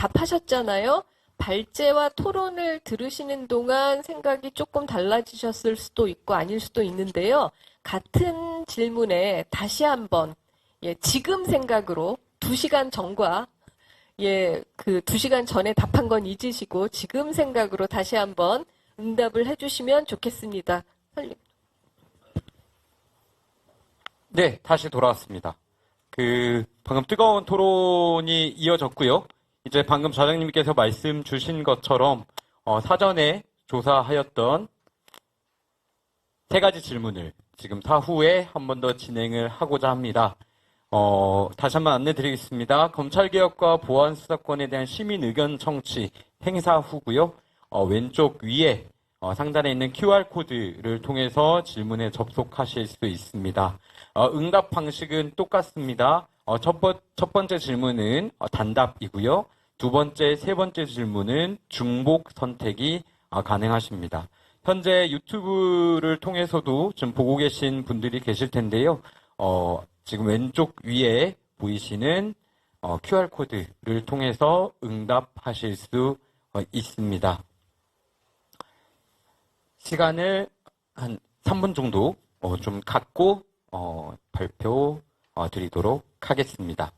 답하셨잖아요. 발제와 토론을 들으시는 동안 생각이 조금 달라지셨을 수도 있고 아닐 수도 있는데요. 같은 질문에 다시 한번 지금 생각으로 2시간 전과 그 2시간 전에 답한 건 잊으시고 지금 생각으로 다시 한번 응답을 해주시면 좋겠습니다. 네, 다시 돌아왔습니다. 방금 뜨거운 토론이 이어졌고요. 이제 방금 좌장님께서 말씀 주신 것처럼 사전에 조사하였던 3가지 질문을 지금 사후에 한 번 더 진행을 하고자 합니다. 다시 한번 안내 드리겠습니다. 검찰개혁과 보안수사권에 대한 시민 의견 청취 행사 후고요. 왼쪽 위에 상단에 있는 QR코드를 통해서 질문에 접속하실 수 있습니다. 응답 방식은 똑같습니다. 첫 번째 질문은 단답이고요. 2번째, 3번째 질문은 중복 선택이 가능하십니다. 현재 유튜브를 통해서도 지금 보고 계신 분들이 계실 텐데요. 지금 왼쪽 위에 보이시는 QR코드를 통해서 응답하실 수 있습니다. 시간을 한 3분 정도 좀 갖고 발표 드리도록 하겠습니다.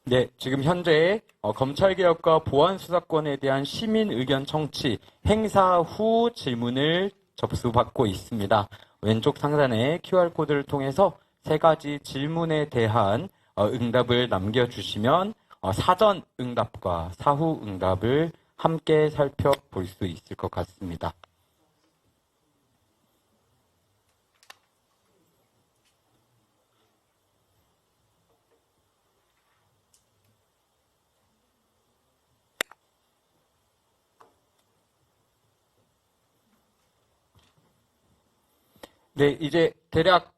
네, 지금 현재 검찰개혁과 보안수사권에 대한 시민 의견 청취 행사 후 질문을 접수받고 있습니다. 왼쪽 상단에 QR코드를 통해서 3가지 질문에 대한 응답을 남겨주시면 사전 응답과 사후 응답을 함께 살펴볼 수 있을 것 같습니다. 네, 이제 대략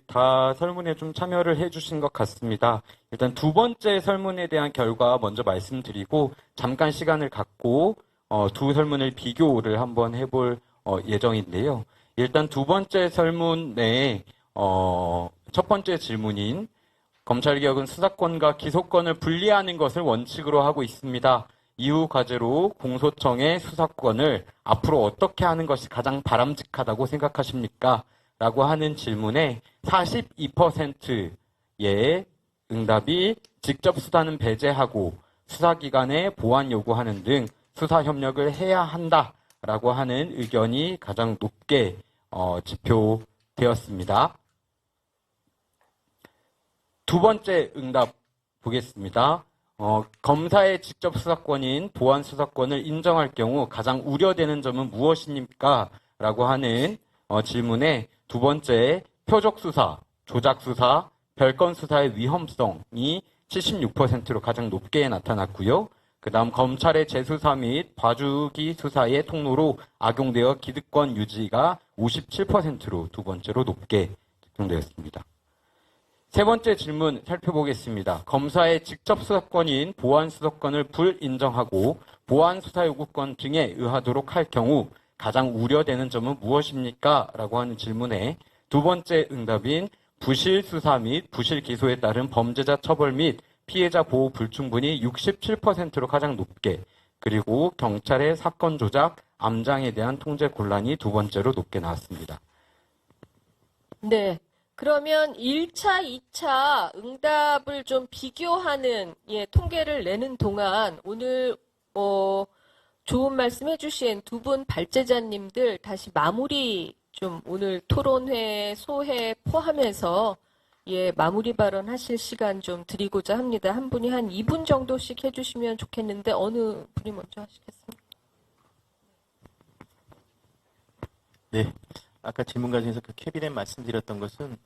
다 설문에 좀 참여를 해주신 것 같습니다. 일단 2번째 설문에 대한 결과 먼저 말씀드리고 잠깐 시간을 갖고 2설문을 비교를 한번 해볼 예정인데요. 일단 2번째 설문에 첫 번째 질문인 검찰개혁은 수사권과 기소권을 분리하는 것을 원칙으로 하고 있습니다. 이후 과제로 공소청의 수사권을 앞으로 어떻게 하는 것이 가장 바람직하다고 생각하십니까? 라고 하는 질문에 42%의 응답이 직접 수사는 배제하고 수사기관에 보완 요구하는 등 수사 협력을 해야 한다라고 하는 의견이 가장 높게 지표되었습니다. 2번째 응답 보겠습니다. 검사의 직접 수사권인 보안 수사권을 인정할 경우 가장 우려되는 점은 무엇입니까? 라고 하는 질문에 2번째 표적 수사, 조작 수사, 별건 수사의 위험성이 76%로 가장 높게 나타났고요. 그 다음 검찰의 재수사 및 봐주기 수사의 통로로 악용되어 기득권 유지가 57%로 2번째로 높게 집중되었습니다. 3번째 질문 살펴보겠습니다. 검사의 직접 수사권인 보안 수사권을 불인정하고 보안 수사 요구권 등에 의하도록 할 경우 가장 우려되는 점은 무엇입니까? 라고 하는 질문에 2번째 응답인 부실 수사 및 부실 기소에 따른 범죄자 처벌 및 피해자 보호 불충분이 67%로 가장 높게, 그리고 경찰의 사건 조작, 암장에 대한 통제 곤란이 2번째로 높게 나왔습니다. 네. 그러면 1차, 2차 응답을 좀 비교하는 통계를 내는 동안 오늘 좋은 말씀 해주신 2분 발제자님들 다시 마무리 좀 오늘 토론회, 소회 포함해서 마무리 발언하실 시간 좀 드리고자 합니다. 한 분이 한 2분 정도씩 해주시면 좋겠는데 어느 분이 먼저 하시겠습니까? 네. 아까 질문 과정에서 그 캐비넷 말씀드렸던 것은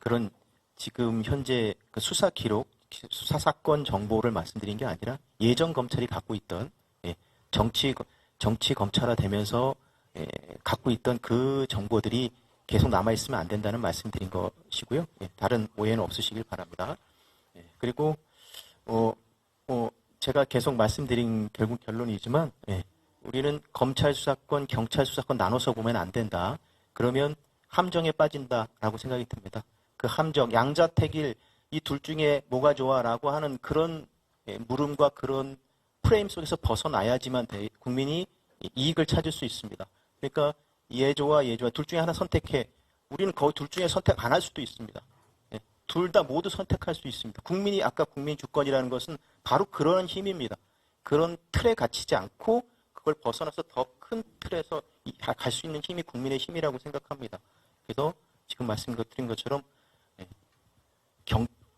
그런 지금 현재 그 수사 기록, 수사 사건 정보를 말씀드린 게 아니라 예전 검찰이 갖고 있던 정치 검찰화 되면서 갖고 있던 그 정보들이 계속 남아있으면 안 된다는 말씀드린 것이고요. 다른 오해는 없으시길 바랍니다. 그리고 제가 계속 말씀드린 결국 결론이지만 우리는 검찰 수사권, 경찰 수사권 나눠서 보면 안 된다. 그러면 함정에 빠진다라고 생각이 듭니다. 그 함정, 양자택일 이 둘 중에 뭐가 좋아라고 하는 그런 물음과 그런 프레임 속에서 벗어나야지만 국민이 이익을 찾을 수 있습니다. 그러니까 예조와 예조와 둘 중에 하나 선택해. 우리는 그 둘 중에 선택 안 할 수도 있습니다. 둘 다 모두 선택할 수 있습니다. 국민이 아까 국민 주권이라는 것은 바로 그런 힘입니다. 그런 틀에 갇히지 않고 그걸 벗어나서 더 큰 틀에서 갈 수 있는 힘이 국민의 힘이라고 생각합니다. 그래서 지금 말씀드린 것처럼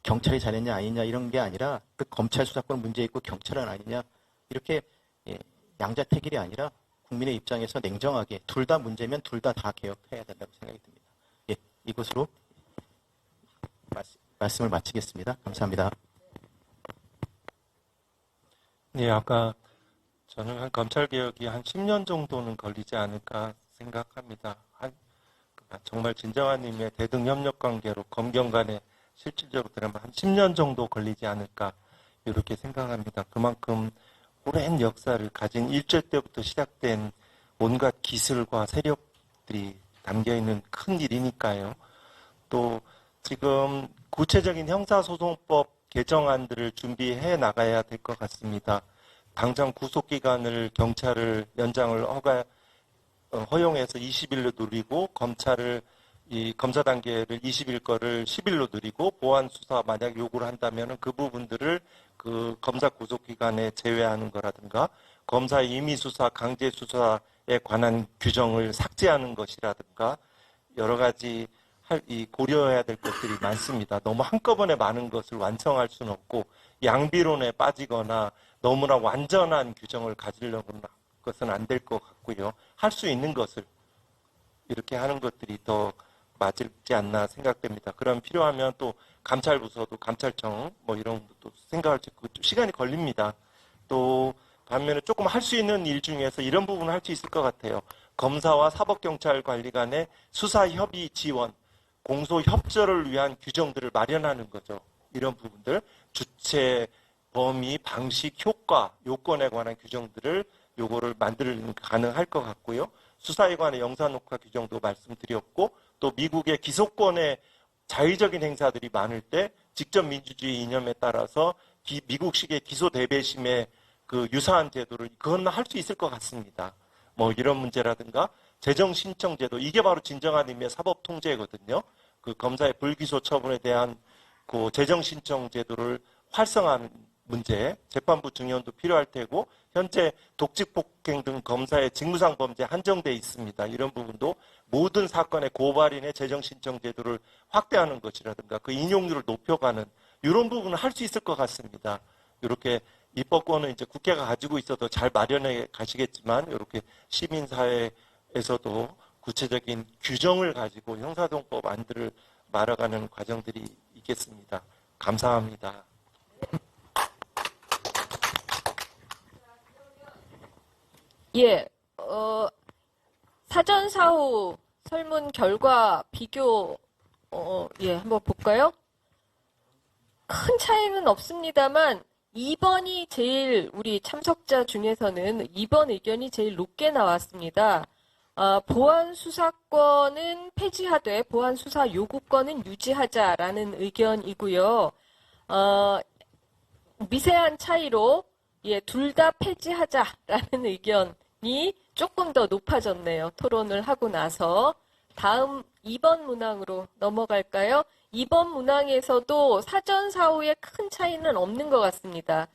경찰이 잘했냐 아니냐 이런 게 아니라 그 검찰 수사권 문제 있고 경찰은 아니냐 이렇게 양자택일이 아니라 국민의 입장에서 냉정하게 둘 다 문제면 둘 다 개혁해야 된다고 생각이 듭니다. 이것으로 말씀을 마치겠습니다. 감사합니다. 네, 아까 저는 한 검찰개혁이 한 10년 정도는 걸리지 않을까 생각합니다. 정말 진정한 의미의 대등협력 관계로 검경 간에 실질적으로 들어가면 한 10년 정도 걸리지 않을까 이렇게 생각합니다. 그만큼 오랜 역사를 가진 일제 때부터 시작된 온갖 기술과 세력들이 담겨있는 큰 일이니까요. 또 지금 구체적인 형사소송법 개정안들을 준비해 나가야 될 것 같습니다. 당장 구속기간을 경찰을 연장을 허용해서 20일로 누리고 검찰을 검사 단계를 20일 거를 10일로 누리고 보안 수사 만약 요구를 한다면 그 부분들을 그 검사 구속기간에 제외하는 거라든가 검사 임의 수사, 강제 수사에 관한 규정을 삭제하는 것이라든가 여러 가지 고려해야 될 것들이 많습니다. 너무 한꺼번에 많은 것을 완성할 수는 없고 양비론에 빠지거나 너무나 완전한 규정을 가지려고 하는 것은 안 될 것 같고요. 할 수 있는 것을 이렇게 하는 것들이 더 맞지 않나 생각됩니다. 그럼 필요하면 또 감찰부서도 감찰청 뭐 이런 것도 생각할 수 있고 시간이 걸립니다. 또 반면에 조금 할 수 있는 일 중에서 이런 부분을 할 수 있을 것 같아요. 검사와 사법경찰 관리 간의 수사협의 지원, 공소협조를 위한 규정들을 마련하는 거죠. 이런 부분들, 주체, 범위, 방식, 효과, 요건에 관한 규정들을 요거를 만들면 가능할 것 같고요. 수사에 관한 영상녹화 규정도 말씀드렸고 또 미국의 기소권의 자의적인 행사들이 많을 때 직접 민주주의 이념에 따라서 미국식의 기소 대배심의 그 유사한 제도를 그건 할 수 있을 것 같습니다. 뭐 이런 문제라든가 재정 신청 제도 이게 바로 진정한 의미의 사법 통제거든요. 그 검사의 불기소 처분에 대한 그 재정 신청 제도를 활성화하는 문제, 재판부 증언도 필요할 테고 현재 독직 폭행 등 검사의 직무상 범죄 한정돼 있습니다. 이런 부분도 모든 사건의 고발인의 재정 신청 제도를 확대하는 것이라든가 그 인용률을 높여가는 이런 부분을 할 수 있을 것 같습니다. 이렇게 입법권은 이제 국회가 가지고 있어도 잘 마련해 가시겠지만 이렇게 시민사회에서도 구체적인 규정을 가지고 형사소송법 안들을 말아가는 과정들이 있겠습니다. 감사합니다. 예, 사전사후 설문 결과 비교, 한번 볼까요? 큰 차이는 없습니다만 2번이 제일 우리 참석자 중에서는 2번 의견이 제일 높게 나왔습니다. 보안 수사권은 폐지하되 보안 수사 요구권은 유지하자라는 의견이고요. 미세한 차이로 둘 다 폐지하자라는 의견이 조금 더 높아졌네요. 토론을 하고 나서. 다음 2번 문항으로 넘어갈까요? 2번 문항에서도 사전사후에 큰 차이는 없는 것 같습니다.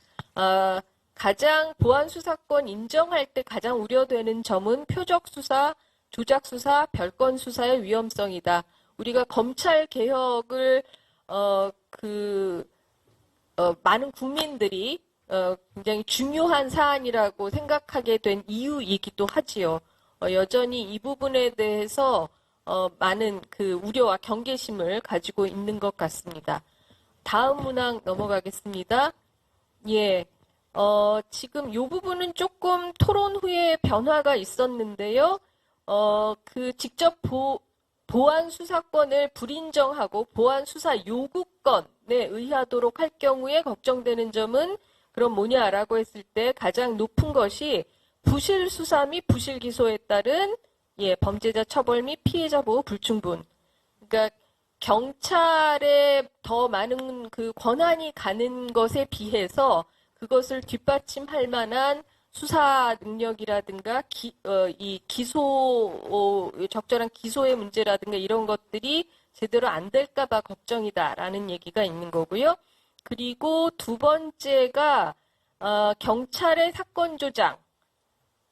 가장 보안수사권 인정할 때 가장 우려되는 점은 표적수사, 조작수사, 별건수사의 위험성이다. 우리가 검찰 개혁을 많은 국민들이 굉장히 중요한 사안이라고 생각하게 된 이유이기도 하지요. 여전히 이 부분에 대해서 많은 그 우려와 경계심을 가지고 있는 것 같습니다. 다음 문항 넘어가겠습니다. 예, 지금 이 부분은 조금 토론 후에 변화가 있었는데요. 직접 보안 수사권을 불인정하고 보안 수사 요구권에 의하도록 할 경우에 걱정되는 점은 그럼 뭐냐라고 했을 때 가장 높은 것이 부실 수사 및 부실 기소에 따른 범죄자 처벌 및 피해자 보호 불충분. 그러니까 경찰에 더 많은 그 권한이 가는 것에 비해서 그것을 뒷받침할 만한 수사 능력이라든가 적절한 기소의 문제라든가 이런 것들이 제대로 안 될까봐 걱정이다라는 얘기가 있는 거고요. 그리고 두 번째가 경찰의 사건 조장,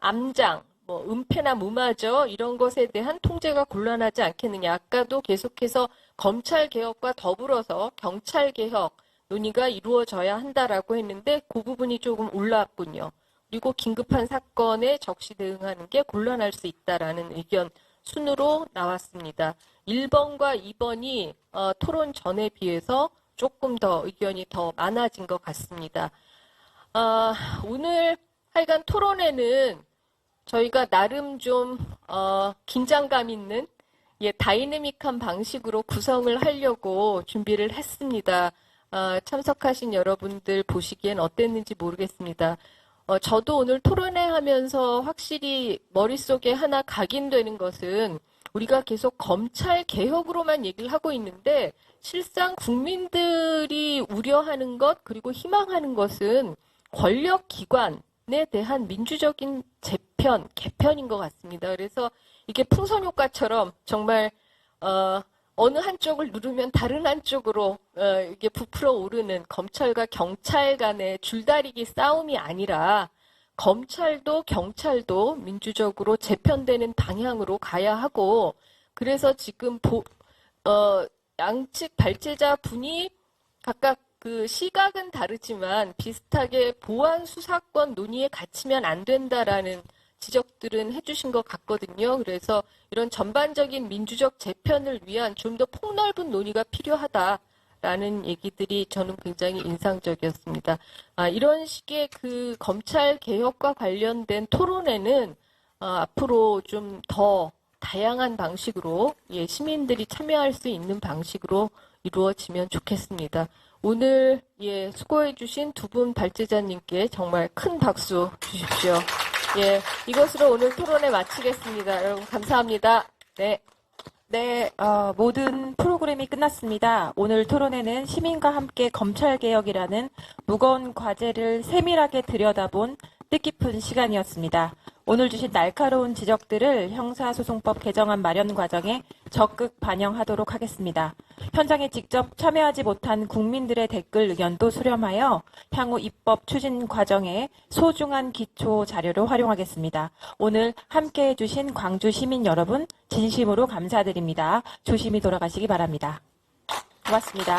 암장, 은폐나 무마저 이런 것에 대한 통제가 곤란하지 않겠느냐. 아까도 계속해서 검찰 개혁과 더불어서 경찰 개혁 논의가 이루어져야 한다라고 했는데 그 부분이 조금 올라왔군요. 그리고 긴급한 사건에 적시 대응하는 게 곤란할 수 있다라는 의견 순으로 나왔습니다. 1번과 2번이 토론 전에 비해서 조금 더 의견이 더 많아진 것 같습니다. 오늘 하여간 토론회는 저희가 나름 좀 긴장감 있는 다이내믹한 방식으로 구성을 하려고 준비를 했습니다. 참석하신 여러분들 보시기엔 어땠는지 모르겠습니다. 저도 오늘 토론회 하면서 확실히 머릿속에 하나 각인되는 것은 우리가 계속 검찰 개혁으로만 얘기를 하고 있는데 실상 국민들이 우려하는 것 그리고 희망하는 것은 권력기관에 대한 민주적인 재편, 개편인 것 같습니다. 그래서 이게 풍선 효과처럼 정말 어느 한쪽을 누르면 다른 한쪽으로 이게 부풀어 오르는 검찰과 경찰 간의 줄다리기 싸움이 아니라 검찰도 경찰도 민주적으로 재편되는 방향으로 가야 하고 그래서 지금 양측 발제자 분이 각각 그 시각은 다르지만 비슷하게 보안 수사권 논의에 갇히면 안 된다라는 지적들은 해주신 것 같거든요. 그래서 이런 전반적인 민주적 재편을 위한 좀 더 폭넓은 논의가 필요하다라는 얘기들이 저는 굉장히 인상적이었습니다. 이런 식의 그 검찰 개혁과 관련된 토론회는 앞으로 좀 더 다양한 방식으로 시민들이 참여할 수 있는 방식으로 이루어지면 좋겠습니다. 오늘 수고해주신 두 분 발제자님께 정말 큰 박수 주십시오. 이것으로 오늘 토론회 마치겠습니다. 여러분 감사합니다. 네, 모든 프로그램이 끝났습니다. 오늘 토론회는 시민과 함께 검찰개혁이라는 무거운 과제를 세밀하게 들여다본 뜻깊은 시간이었습니다. 오늘 주신 날카로운 지적들을 형사소송법 개정안 마련 과정에 적극 반영하도록 하겠습니다. 현장에 직접 참여하지 못한 국민들의 댓글 의견도 수렴하여 향후 입법 추진 과정에 소중한 기초 자료로 활용하겠습니다. 오늘 함께해 주신 광주 시민 여러분 진심으로 감사드립니다. 조심히 돌아가시기 바랍니다. 고맙습니다.